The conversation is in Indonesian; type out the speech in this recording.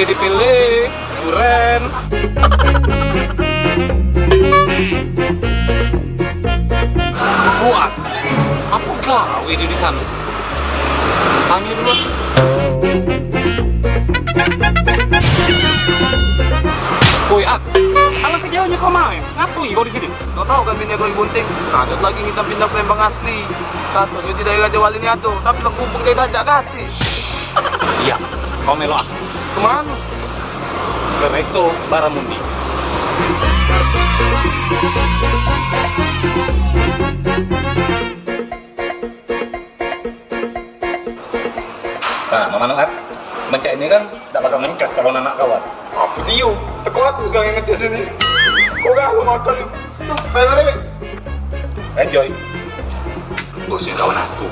Dipilih, duren. Fuad, apa gawe di sana? Panggil dulu. Woi, alang kejauhnya kau main. Ngapain kau di sini? Kau tahu kan bini kau bunting? Kadot lagi kita pindah ke Lembang asli. Kato di daerah Jawa ini ado, tapi lang kupang dari dajak gratis. Iya, kau melo aku. Kemana? Ke Resto Baramundi. Nah, Mama Noat, mencak ini kan tidak bakal mencas kalau anak kawan. Apa dia? Teko aku sekarang yang ngecas ini. Kau gak lo makan? Tuh, bayar lebih. Enjoy. Bosnya kawan aku.